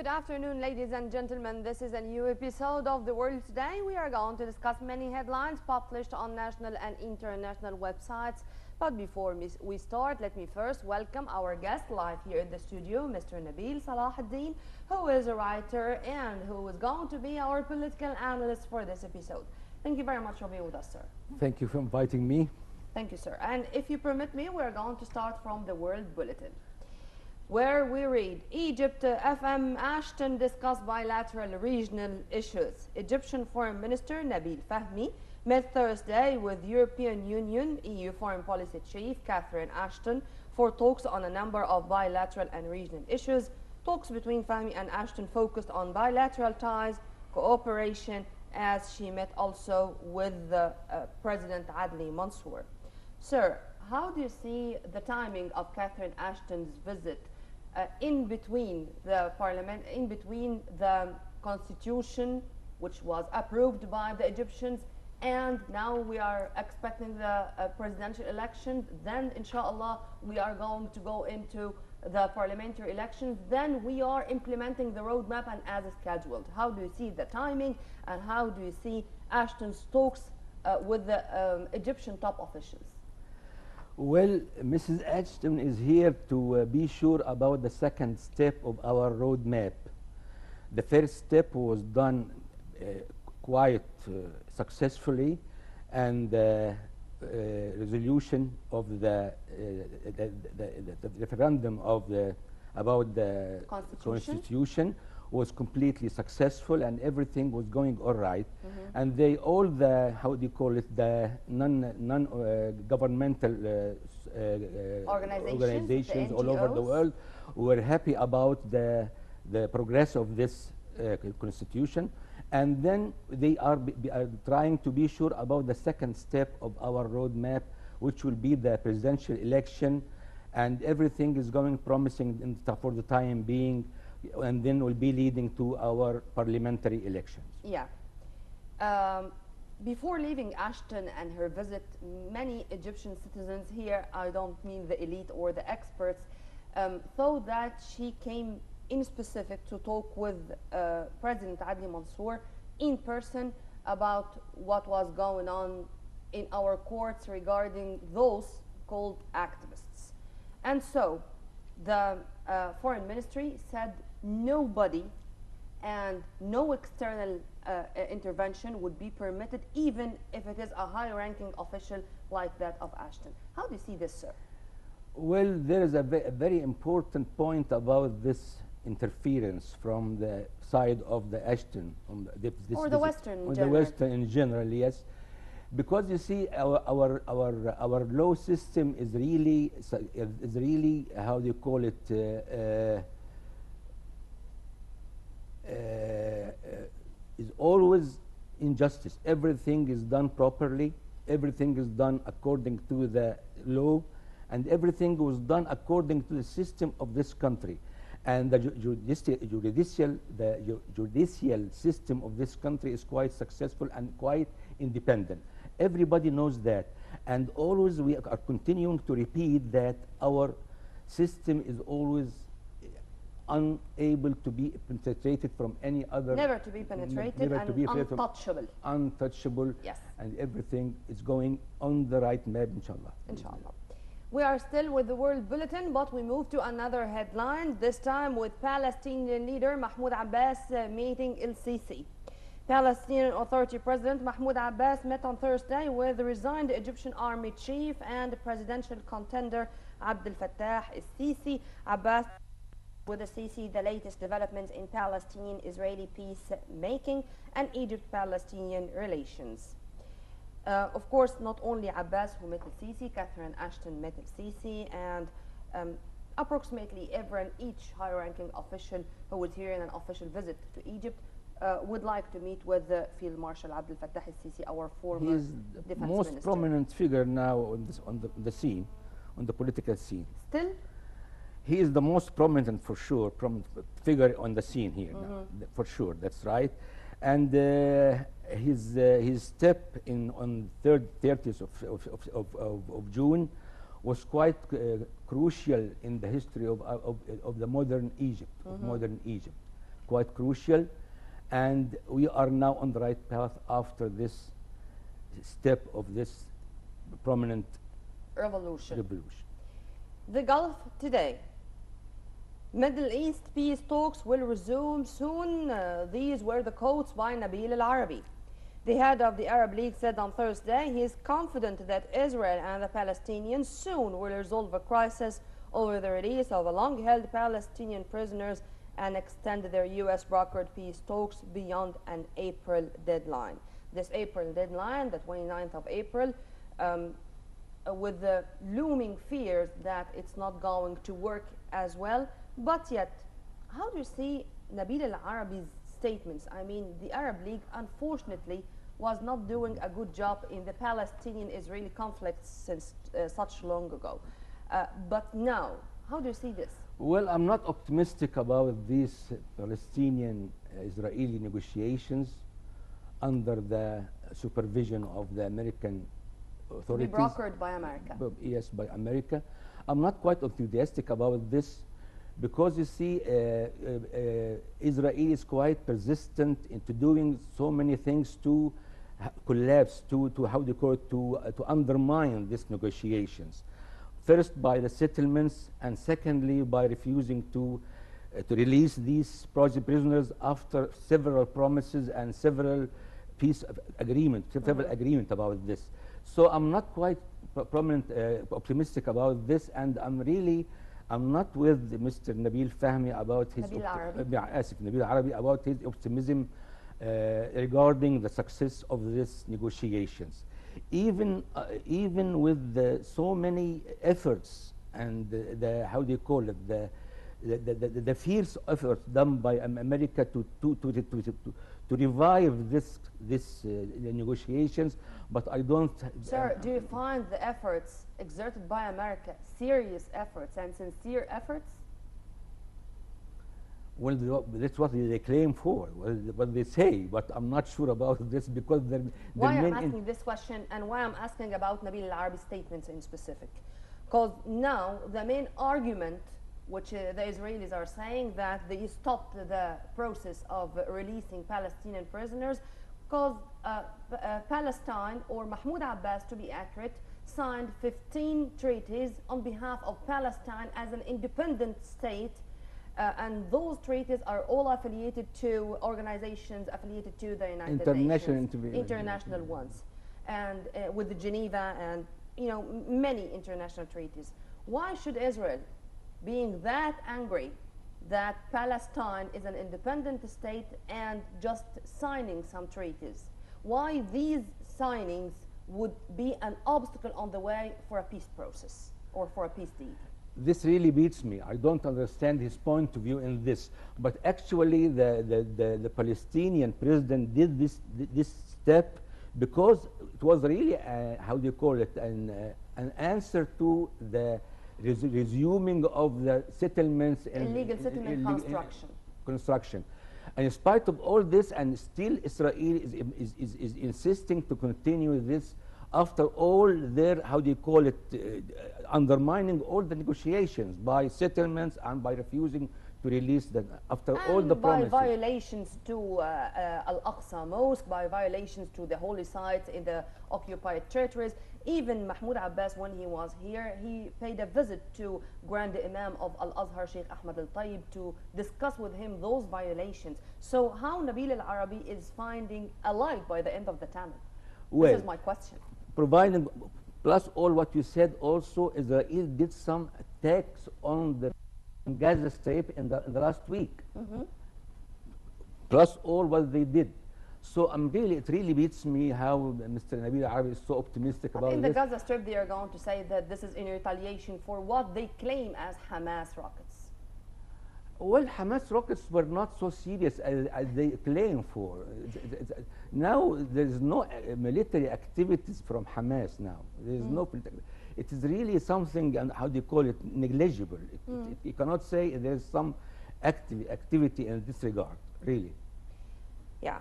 Good afternoon, ladies and gentlemen. This is a new episode of The World Today. We are going to discuss many headlines published on national and international websites. But before we start, let me first welcome our guest live here in the studio, Mr. Nabil Salahuddin, who is a writer and who is going to be our political analyst for this episode. Thank you very much for being with us, sir. Thank you for inviting me. Thank you, sir. And if you permit me, we're going to start from the World Bulletin, where we read, Egypt, FM Ashton discuss bilateral regional issues. Egyptian Foreign Minister Nabil Fahmy met Thursday with European Union EU Foreign Policy Chief Catherine Ashton for talks on a number of bilateral and regional issues. Talks between Fahmy and Ashton focused on bilateral ties, cooperation, as she met also with President Adli Mansour. Sir, how do you see the timing of Catherine Ashton's visit in between the parliament, in between the constitution, which was approved by the Egyptians, and now we are expecting the presidential elections, then inshallah we are going to go into the parliamentary elections, then we are implementing the roadmap and as scheduled. How do you see the timing, and how do you see Ashton's talks with the Egyptian top officials? Well, Mrs. Ashton is here to be sure about the second step of our roadmap. The first step was done quite successfully, and resolution of the referendum of about the constitution was completely successful, and everything was going all right. And they all the, how do you call it, the non-governmental organizations all over the world were happy about the progress of this constitution. And then they are trying to be sure about the second step of our roadmap, which will be the presidential election, and everything is going promising for the time being, and then will be leading to our parliamentary elections. Yeah. Before leaving Ashton and her visit, many Egyptian citizens here, I don't mean the elite or the experts, thought that she came in specific to talk with President Adli Mansour in person about what was going on in our courts regarding those called activists. And so the foreign ministry said nobody and no external intervention would be permitted, even if it is a high-ranking official like that of Ashton. How do you see this, sir? Well, there is a very important point about this interference from the side of the Ashton on this or the Western in general. The Western in general, yes, because you see our law system is really how do you call it is always injustice. Everything is done properly, everything is done according to the law, and everything was done according to the system of this country. And the judicial system of this country is quite successful and quite independent. Everybody knows that. And always we are continuing to repeat that our system is always unable to be penetrated from any other. Never to be penetrated and untouchable. Untouchable. Yes. And everything is going on the right map, inshallah. Inshallah. We are still with the World Bulletin, but we move to another headline, this time with Palestinian leader Mahmoud Abbas meeting El-Sisi. Palestinian Authority President Mahmoud Abbas met on Thursday with the resigned Egyptian Army Chief and presidential contender Abdel Fattah el-Sisi. Abbas with el-Sisi the latest developments in Palestinian-Israeli peacemaking and Egypt-Palestinian relations. Of course, not only Abbas who met el-Sisi, Catherine Ashton met el-Sisi, and approximately each high-ranking official who was here in an official visit to Egypt would like to meet with Field Marshal Abdel Fattah el-Sisi, our former defense minister. He is the most prominent figure now on the scene, on the political scene. Still? He is the most prominent, for sure, prominent figure on the scene here now, for sure, that's right. And his step on 30th of June was quite crucial in the history of the modern Egypt, quite crucial, and we are now on the right path after this step of this prominent revolution. revolution. The Gulf today. Middle East peace talks will resume soon. These were the quotes by Nabil al-Arabi. The head of the Arab League said on Thursday he is confident that Israel and the Palestinians soon will resolve a crisis over the release of long-held Palestinian prisoners and extend their U.S. brokered peace talks beyond an April deadline. This April deadline, the 29th of April, with the looming fears that it's not going to work as well. But yet, how do you see Nabil al-Arabi's statements? I mean, the Arab League, unfortunately, was not doing a good job in the Palestinian-Israeli conflict since such long ago. But now, how do you see this? Well, I'm not optimistic about these Palestinian-Israeli negotiations under the supervision of the American authorities. To be brokered by America. Yes, by America. I'm not quite enthusiastic about this because, you see, Israel is quite persistent into doing so many things to collapse, to how do you call it, to undermine these negotiations. First, by the settlements, and secondly, by refusing to release these prisoners after several promises and several peace agreement, about this. So I'm not quite optimistic about this, and I'm not with Mr. Nabil Fahmy about his Nabil Arabi about his optimism regarding the success of these negotiations. Even with so many efforts and how do you call it, the fierce efforts done by America to revive this negotiations, but I don't. Sir, do you find the efforts exerted by America serious efforts and sincere efforts? Well, that's what they claim for, what they say, but I'm not sure about this because why I'm asking this question and why I'm asking about Nabil al-Arabi's statements in specific. Because now the main argument, which the Israelis are saying, that they stopped the process of releasing Palestinian prisoners because Palestine, or Mahmoud Abbas to be accurate, signed 15 treaties on behalf of Palestine as an independent state. And those treaties are all affiliated to organizations affiliated to the United Nations, international ones, and with the Geneva and many international treaties. Why should Israel, being that angry that Palestine is an independent state and just signing some treaties, why these signings would be an obstacle on the way for a peace process or for a peace deal? This really beats me. I don't understand his point of view in this. But actually, the Palestinian president did this step because it was really, how do you call it, an answer to the resuming of the settlements and illegal settlement construction. And in spite of all this, and still Israel is insisting to continue this after all their, how do you call it, undermining all the negotiations by settlements and by refusing to release them after all the promises. By violations to Al-Aqsa Mosque, by violations to the holy sites in the occupied territories. Even Mahmoud Abbas, when he was here, he paid a visit to Grand Imam of Al-Azhar, Sheikh Ahmed Al-Tayyib, to discuss with him those violations. So how Nabil al-Arabi is finding a light by the end of the tunnel? Well, this is my question. Providing, plus all what you said also, Israel did some attacks on the Gaza Strip in the last week. Plus all what they did. So it really beats me how Mr. Nabil Arabi is so optimistic about this. In the Gaza Strip, they are going to say that this is in retaliation for what they claim as Hamas rockets. Well, Hamas rockets were not so serious as they claim for. Now there is no military activities from Hamas now. There is no. It is really something, and how do you call it, negligible. You cannot say there is some activity in this regard, really. Yeah.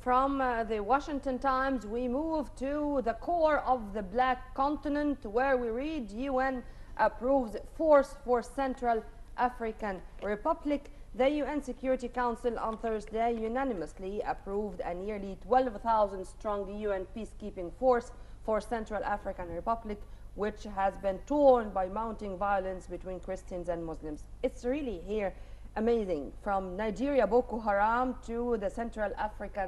From the Washington Times, we move to the core of the Black Continent, where we read UN approves force for Central African Republic. The UN Security Council on Thursday unanimously approved a nearly 12,000-strong UN peacekeeping force for Central African Republic, which has been torn by mounting violence between Christians and Muslims. It's really here amazing, from Nigeria, Boko Haram, to the Central African